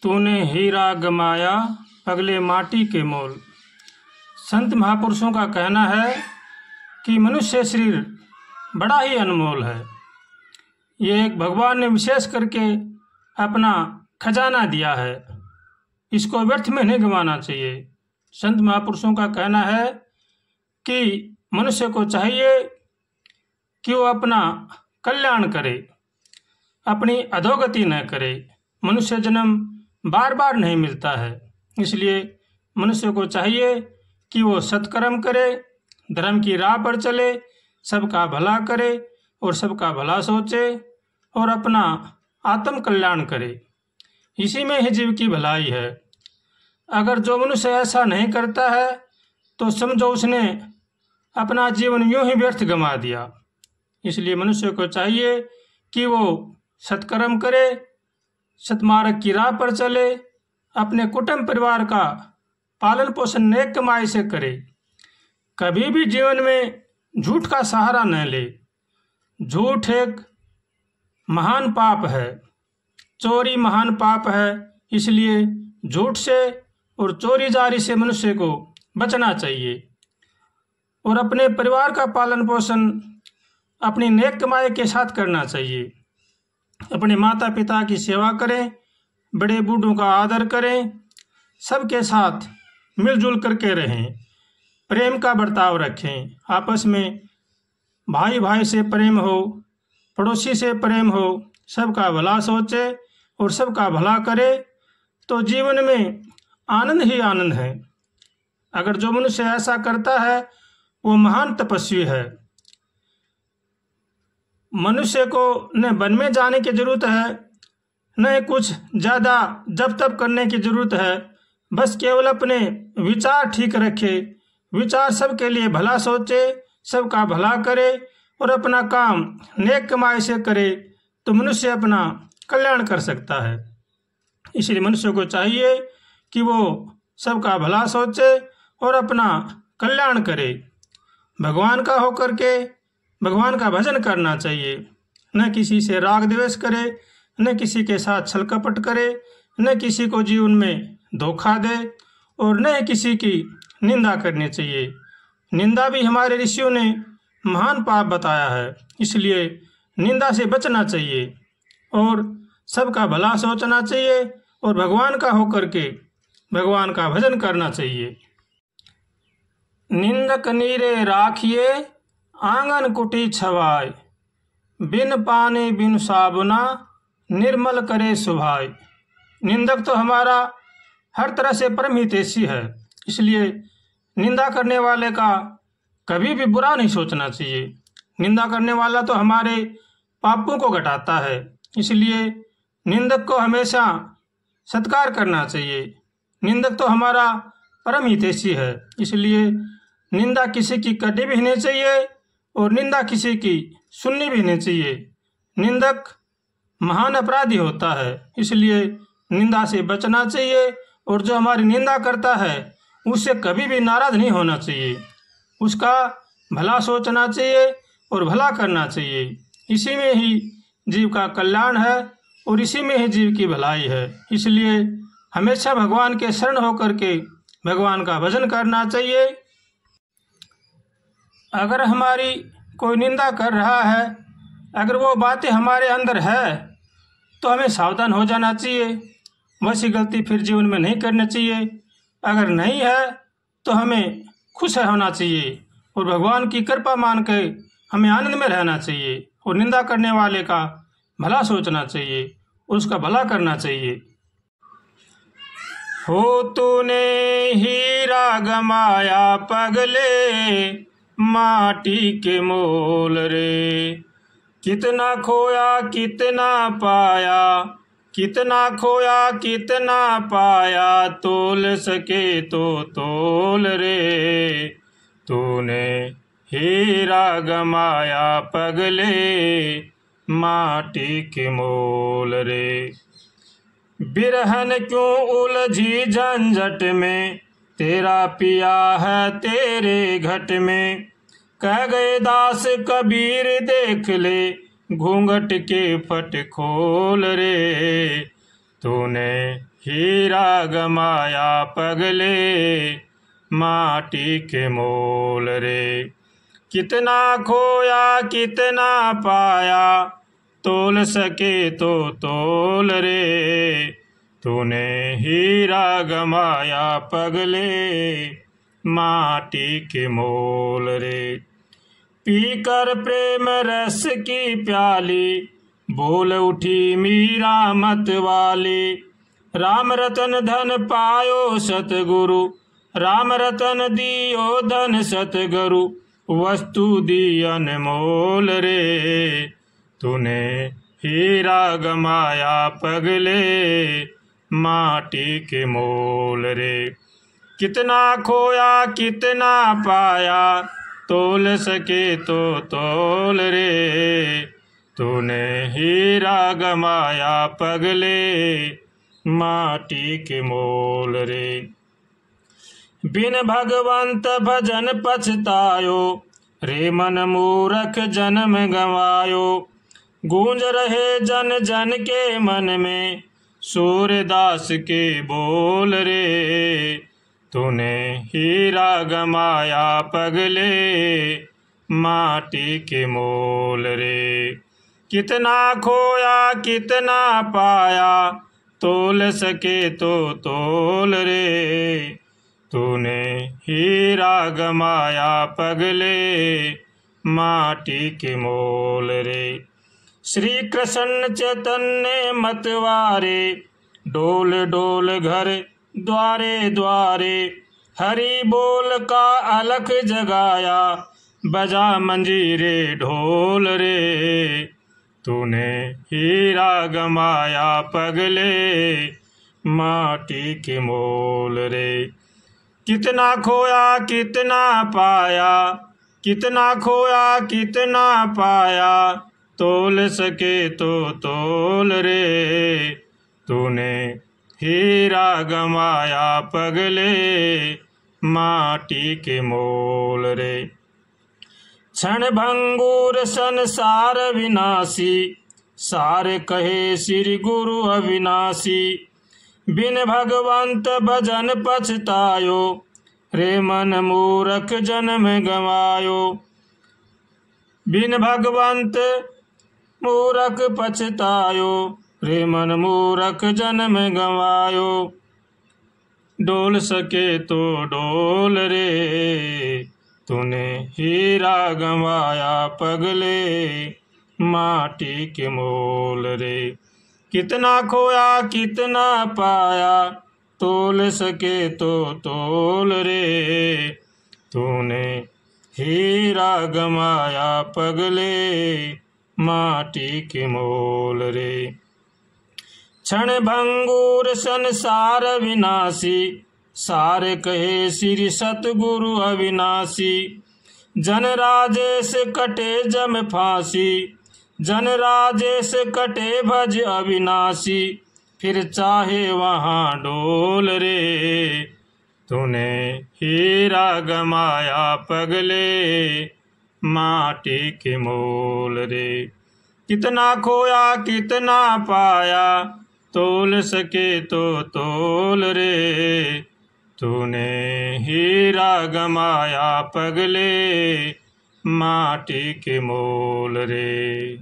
तूने हीरा गमाया पगले माटी के मोल। संत महापुरुषों का कहना है कि मनुष्य शरीर बड़ा ही अनमोल है। ये एक भगवान ने विशेष करके अपना खजाना दिया है, इसको व्यर्थ में नहीं गंवाना चाहिए। संत महापुरुषों का कहना है कि मनुष्य को चाहिए कि वो अपना कल्याण करे, अपनी अधोगति न करे। मनुष्य जन्म बार बार नहीं मिलता है, इसलिए मनुष्य को चाहिए कि वो सत्कर्म करे, धर्म की राह पर चले, सबका भला करे और सबका भला सोचे और अपना आत्म कल्याण करे। इसी में ही जीव की भलाई है। अगर जो मनुष्य ऐसा नहीं करता है तो समझो उसने अपना जीवन यूं ही व्यर्थ गंवा दिया। इसलिए मनुष्य को चाहिए कि वो सत्कर्म करे, सत्मार्ग की राह पर चले, अपने कुटुंब परिवार का पालन पोषण नेक कमाई से करे। कभी भी जीवन में झूठ का सहारा न ले। झूठ एक महान पाप है, चोरी महान पाप है। इसलिए झूठ से और चोरी जारी से मनुष्य को बचना चाहिए और अपने परिवार का पालन पोषण अपनी नेक कमाई के साथ करना चाहिए। अपने माता पिता की सेवा करें, बड़े बूढ़ों का आदर करें, सबके साथ मिलजुल करके रहें, प्रेम का बर्ताव रखें। आपस में भाई भाई से प्रेम हो, पड़ोसी से प्रेम हो, सबका भला सोचे और सबका भला करे तो जीवन में आनंद ही आनंद है। अगर जो मनुष्य ऐसा करता है वो महान तपस्वी है। मनुष्य को न वन में जाने की जरूरत है, न कुछ ज़्यादा जप तप करने की जरूरत है। बस केवल अपने विचार ठीक रखे, विचार सबके लिए भला सोचे, सबका भला करे और अपना काम नेक कमाई से करे तो मनुष्य अपना कल्याण कर सकता है। इसलिए मनुष्य को चाहिए कि वो सबका भला सोचे और अपना कल्याण करे। भगवान का होकर के भगवान का भजन करना चाहिए। न किसी से राग द्वेष करे, न किसी के साथ छल कपट करे, न किसी को जीवन में धोखा दे और न किसी की निंदा करनी चाहिए। निंदा भी हमारे ऋषियों ने महान पाप बताया है, इसलिए निंदा से बचना चाहिए और सबका भला सोचना चाहिए और भगवान का होकर के भगवान का भजन करना चाहिए। निंदक नीरे राखिए आंगन कुटी छवाय, बिन पानी बिन साबुना निर्मल करे सुभाय। निंदक तो हमारा हर तरह से परम हितैषी है, इसलिए निंदा करने वाले का कभी भी बुरा नहीं सोचना चाहिए। निंदा करने वाला तो हमारे पापों को घटाता है, इसलिए निंदक को हमेशा सत्कार करना चाहिए। निंदक तो हमारा परम हितैषी है, इसलिए निंदा किसी की करनी भी नहीं चाहिए और निंदा किसी की सुननी भी नहीं चाहिए। निंदक महान अपराधी होता है, इसलिए निंदा से बचना चाहिए और जो हमारी निंदा करता है उससे कभी भी नाराज नहीं होना चाहिए। उसका भला सोचना चाहिए और भला करना चाहिए। इसी में ही जीव का कल्याण है और इसी में ही जीव की भलाई है। इसलिए हमेशा भगवान के शरण होकर के भगवान का भजन करना चाहिए। अगर हमारी कोई निंदा कर रहा है, अगर वो बातें हमारे अंदर है तो हमें सावधान हो जाना चाहिए। वैसी गलती फिर जीवन में नहीं करनी चाहिए। अगर नहीं है तो हमें खुश होना चाहिए और भगवान की कृपा मान के हमें आनंद में रहना चाहिए और निंदा करने वाले का भला सोचना चाहिए और उसका भला करना चाहिए। हो तूने हीरा गमाया पगले माटी के मोल रे, कितना खोया कितना पाया, कितना खोया कितना पाया, तोल सके तो तोल रे। तूने हीरा गमाया पगले माटी के मोल रे। बिरहन क्यों उलझी झंझट में, तेरा पिया है तेरे घट में। कह गए दास कबीर देख ले, घूंघट के फट खोल रे। तूने हीरा गमाया पगले माटी के मोल रे। कितना खोया कितना पाया तोल सके तो तोल रे। तूने हीरा गमाया पगले माटी के मोल रे। पीकर प्रेम रस की प्याली बोल उठी मीरा मत वाली। राम रतन धन पायो सतगुरु राम रतन दियो धन सतगुरु। वस्तु दी अनमोल रे। तूने हीरा गमाया पगले माटी के मोल रे। कितना खोया कितना पाया तोल सके तो तोल रे। तूने हीरा गमाया पगले माटी के मोल रे। बिन भगवंत भजन पछतायो रे मन मूरख जन्म गंवायो। गूंज रहे जन जन के मन में सूरदास के बोल रे। तूने हीरा गमाया पगले माटी के मोल रे। कितना खोया कितना पाया तोल सके तो तोल रे। तूने हीरा गमाया पगले माटी के मोल रे। श्री कृष्ण चैतन्य मतवारे डोल डोल घर द्वारे द्वारे। हरि बोल का अलख जगाया बजा मंजीरे ढोल रे। तूने हीरा गमाया पगले माटी के मोल रे। कितना खोया कितना पाया कितना खोया कितना पाया तोल सके तो तोल रे। तूने हीरा गमाया पगले माटी के मोल रे। क्षण भंगुर संसार विनाशी सार कहे श्री गुरु अविनाशी। बिन भगवंत भजन पछतायो रे मन मूरख जन्म गंवायो। बिन भगवंत मूरख पछतायो रे मन मूरख जन्म गंवायो। डोल सके तो डोल रे। तूने हीरा गंवाया पगले माटी के मोल रे। कितना खोया कितना पाया तोल सके तो तोल रे। तूने हीरा गमाया पगले माटी के मोल रे। क्षण भंगुर संसार विनाशी सार कहे श्री सतगुरु अविनाशी। जन राजेश कटे जम फांसी जन राजेश कटे भज अविनाशी। फिर चाहे वहाँ डोल रे। तूने हीरा गमाया पगले माटी के मोल रे। कितना खोया कितना पाया तोल सके तो तोल रे। तूने हीरा गमाया पगले माटी के मोल रे।